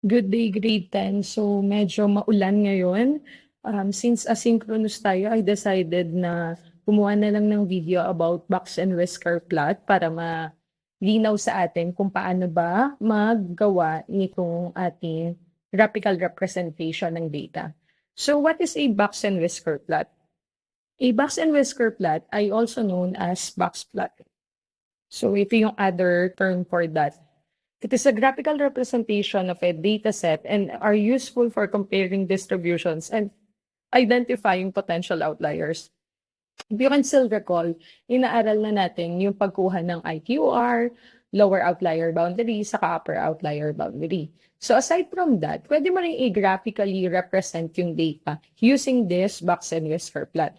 Good day, grade 10. So, medyo maulan ngayon. Since asynchronous tayo, I decided na gumawa na lang ng video about box and whisker plot para malinaw sa atin kung paano ba maggawa nitong ating graphical representation ng data. So, what is a box and whisker plot? A box and whisker plot ay also known as box plot. So, ito yung other term for that. It is a graphical representation of a dataset and are useful for comparing distributions and identifying potential outliers. If you can still recall, inaaral na natin yung pagkuha ng IQR, lower outlier boundary, saka upper outlier boundary. So aside from that, pwede mo rin i-graphically represent yung data using this box and whisker plot.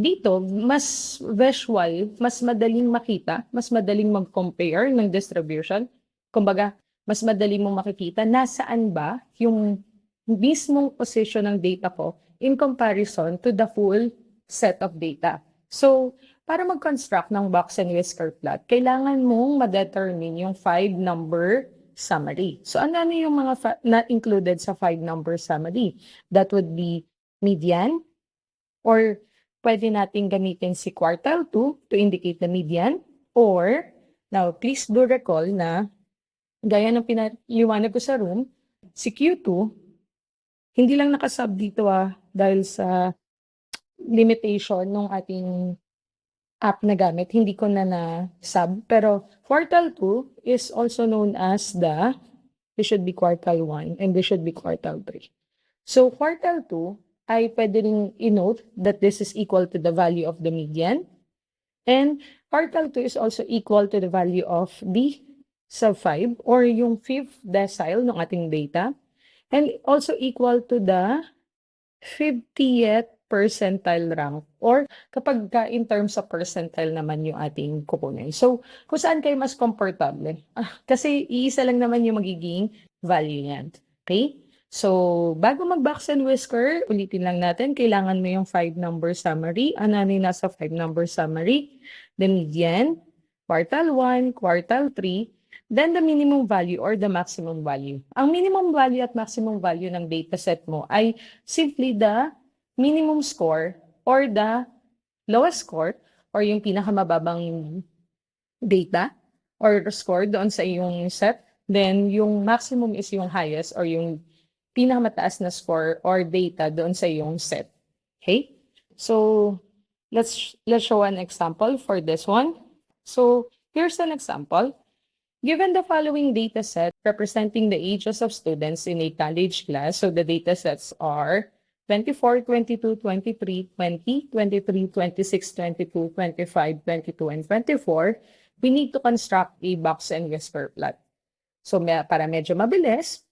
Dito, mas visual, mas madaling makita, mas madaling mag-compare ng distribution. Kumbaga, mas madali mong makikita nasaan ba yung mismong position ng data ko in comparison to the full set of data. So, para mag-construct ng box and whisker plot, kailangan mong ma-determine yung 5-number summary. So, ano yung mga na included sa 5-number summary? That would be median, or pwede natin gamitin si quartile 2 to indicate the median, or, now, please do recall na gaya ng pinaliwanag ko sa room, si Q2, hindi lang nakasub dito dahil sa limitation ng ating app na gamit, hindi ko na sub. Pero quartile 2 is also known as this should be quartile 1 and this should be quartile 3. So quartile 2 ay pwede rin i-note that this is equal to the value of the median. And quartile 2 is also equal to the value of the sub 5 or yung 5th decile ng ating data. And also equal to the 50th percentile rank or kapag in terms of percentile naman yung ating kukunin. So, kung saan kayo mas komportable? Kasi iisa lang naman yung magiging value niyan. Okay? So, bago mag-box and whisker, ulitin lang natin, kailangan mo yung 5-number summary. Ano yung nasa 5-number summary? The median, quartile 1, quartile 3, then the minimum value or the maximum value. Ang minimum value at maximum value ng dataset mo ay simply the minimum score or the lowest score or yung pinakamababang data or score doon sa iyong set. Then yung maximum is yung highest or yung pinakamataas na score or data doon sa iyong set. Okay? So let's show an example for this one. So here's an example. Given the following data set representing the ages of students in a college class, so the data sets are 24, 22, 23, 20, 23, 26, 22, 25, 22, and 24, we need to construct a box and whisker plot. So para medyo mabilis,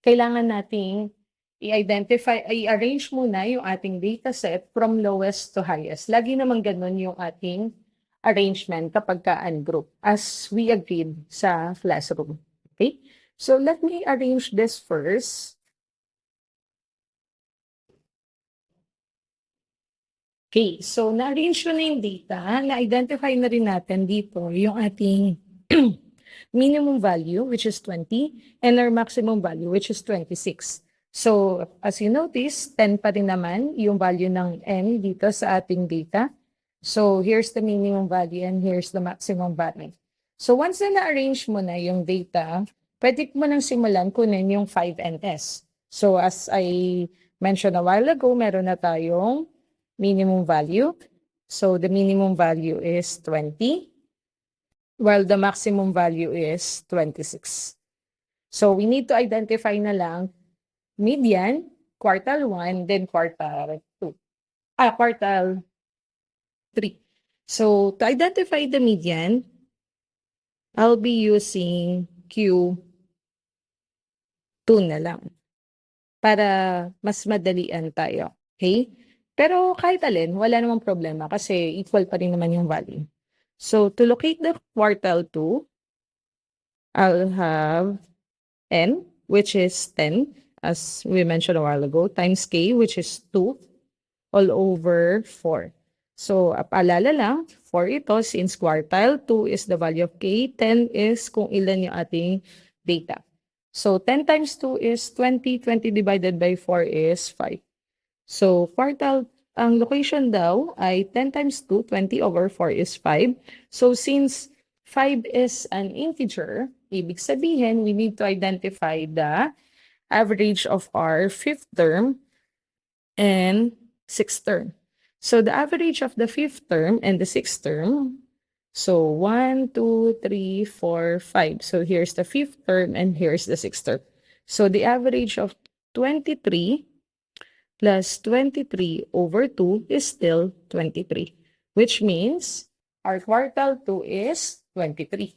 kailangan nating i-identify, i-arrange muna yung ating data set from lowest to highest. Lagi naman ganun yung ating arrangement kapag ka-ungroup as we agreed sa classroom. Okay? So let me arrange this first. Okay, so na-arrange ko na yung data, na-identify na rin natin dito yung ating minimum value, which is 20, and our maximum value, which is 26. So, as you notice, 10 pa rin naman yung value ng n dito sa ating data. So, here's the minimum value and here's the maximum value. So, once na na-arrange mo na yung data, pwede mo nang simulan kunin yung 5 and S. So, as I mentioned a while ago, meron na tayong minimum value. So, the minimum value is 20, while the maximum value is 26. So, we need to identify na lang median, quartile 1, then quartile 2. Quartile 3. So, to identify the median, I'll be using Q2 na lang para mas madalian tayo. Okay? Pero kahit alin, wala namang problema kasi equal pa rin naman yung value. So, to locate the quartile 2, I'll have n, which is 10, as we mentioned a while ago, times k, which is 2, all over 4. So, paalala lang, for ito, since quartile 2 is the value of k, 10 is kung ilan yung ating data. So 10 times 2 is 20. 20 divided by 4 is 5. So quartile, ang location daw ay 10 times 2, 20 over 4 is 5. So since 5 is an integer, ibig sabihin, we need to identify the average of our fifth term and sixth term. So the average of the fifth term and the sixth term, so 1, 2, 3, 4, 5. So here's the fifth term and here's the sixth term. So the average of 23 plus 23 over 2 is still 23, which means our quartile 2 is 23.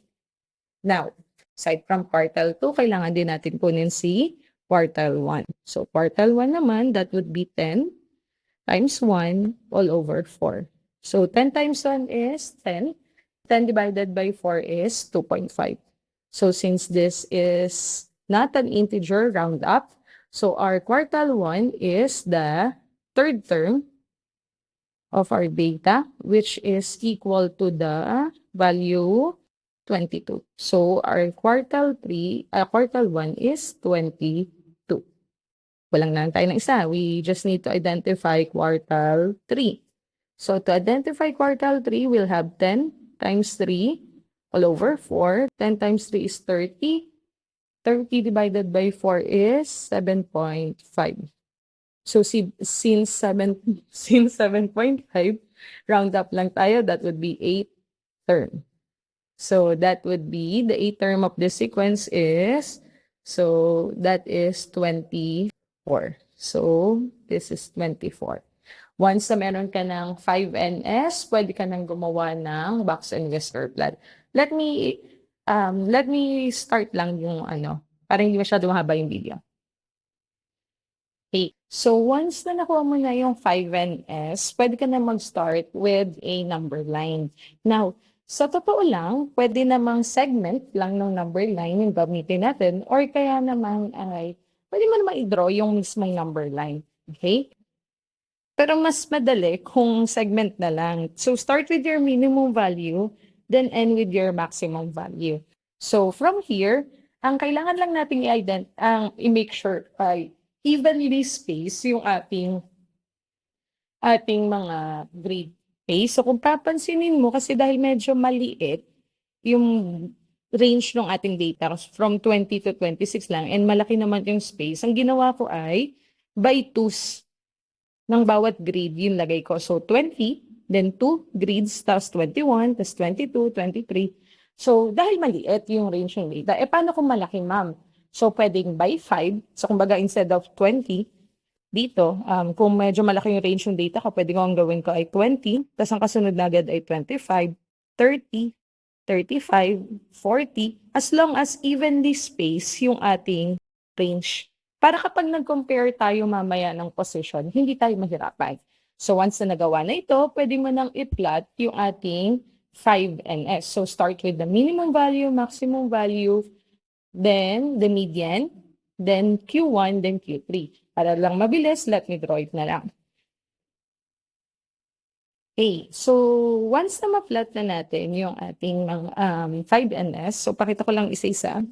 Now, aside from quartile 2, kailangan din natin kunin si quartile 1. So quartile 1 naman, that would be 10 times 1 all over 4. So 10 times 1 is 10. 10 divided by 4 is 2.5. So since this is not an integer, round up. So our quartile 1 is the third term of our data, which is equal to the value 22. So our quartile 1 is 22. Walang na lang tayo ng isa. We just need to identify quartile 3. So to identify quartile 3, we'll have 10 times 3 all over 4. 10 times 3 is 30. 30 divided by 4 is 7.5. So since 7.5, round up lang tayo, that would be 8 term. So that would be the 8th term of the sequence is, so that is 24. So this is 24. Once na meron ka ng 5NS, pwede ka nang gumawa ng box and whisker plot. Let me start lang yung para hindi masyado mahaba yung video. Okay. So once na nakuha mo na yung 5NS, pwede ka na mag-start with a number line. Now, sa totoo lang, pwede namang segment lang ng number line yung gamitin natin, or kaya naman ay pwede mo naman i-draw yung mismong number line. Okay? Pero mas madali kung segment na lang. So start with your minimum value, then end with your maximum value. So from here, ang kailangan lang nating i-make sure ay evenly space yung ating mga grade phase. So kung papansinin mo, kasi dahil medyo maliit yung range ng ating data from 20 to 26 lang and malaki naman yung space, ang ginawa ko ay by 2s ng bawat grade yung lagay ko. So 20, then 2 grades, tapos 21, tapos 22, 23. So dahil maliit yung range ng data, paano kung malaki, ma'am? So pwedeng by 5, so kumbaga instead of 20, dito, kung medyo malaki yung range ng data ko, pwede ko ang gawin ko ay 20, tapos ang kasunod na agad ay 25, 30, 35, 40, as long as evenly space yung ating range. Para kapag nag-compare tayo mamaya ng position, hindi tayo mahirapan. So once na nagawa na ito, pwede mo nang i-plot yung ating 5NS. So start with the minimum value, maximum value, then the median, then Q1, then Q3. Para lang mabilis, let me draw it na lang. Okay, so once na ma-plot na natin yung ating 5NS, so pakita ko lang isa-isa.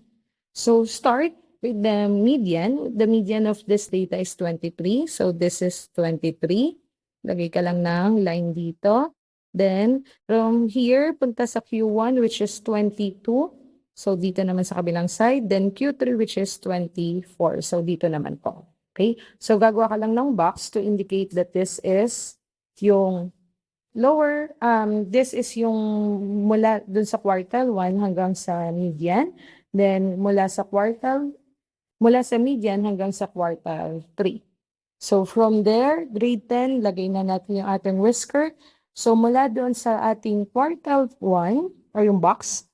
So start with the median. The median of this data is 23. So this is 23. Lagay ka lang ng line dito. Then from here, punta sa Q1 which is 22. So dito naman sa kabilang side. Then Q3 which is 24. So dito naman po. Okay? So gagawa ka lang ng box to indicate that this is yung lower, this is yung mula dun sa quartile 1 hanggang sa median. Then mula sa median hanggang sa quartile 3. So from there, grade 10, lagay na natin yung ating whisker. So mula doon sa ating quartile 1, or yung box,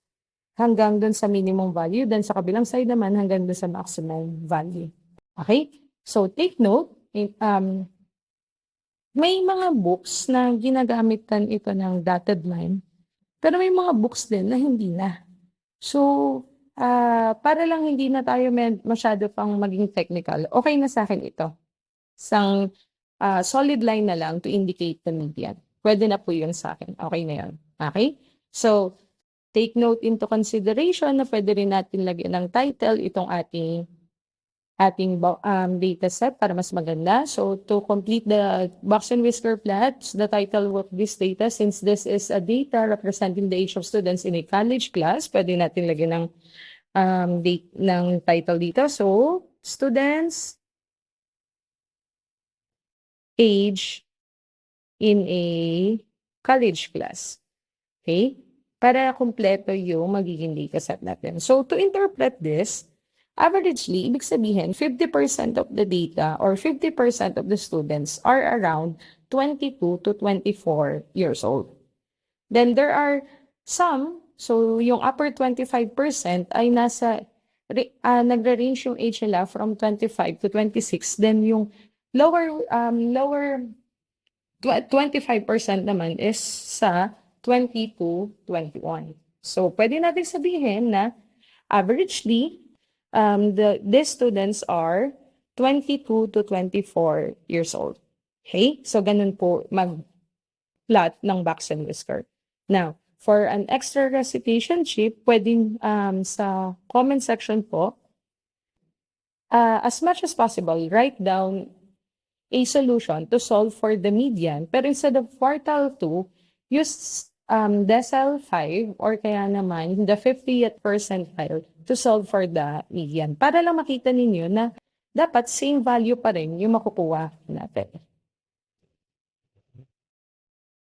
hanggang doon sa minimum value, then sa kabilang side naman hanggang doon sa maximum value. Okay? So take note, may mga books na ginagamitan ito ng dotted line, pero may mga books din na hindi na. So, para lang hindi na tayo masyado pang maging technical, okay na sa akin ito. Isang solid line na lang to indicate the median. Pwede na po yun sa akin. Okay na yun. Okay? So, take note into consideration na pwede rin natin lagyan ng title itong ating data set para mas maganda. So to complete the box and whisker plots, the title of this data, since this is a data representing the age of students in a college class, pwede natin lagyan ng date ng title dito. So students age in a college class. Okay? Para kumpleto yung magiging data set natin. So to interpret this, averagely, ibig sabihin, 50% of the data or 50% of the students are around 22 to 24 years old. Then there are some, so yung upper 25% ay nagre-range yung age nila from 25 to 26. Then yung lower 25% naman is sa 20 to 21. So pwede natin sabihin na averagely, these students are 22 to 24 years old. Okay? So, ganun po mag-plot ng box and whisker. Now, for an extra recitation sheet, pwedeng sa comment section po, as much as possible, write down a solution to solve for the median. Pero instead of quartile 2, use decile 5 or kaya naman the 50th percentile to solve for the median. Para lang makita ninyo na dapat same value pa rin yung makukuha natin.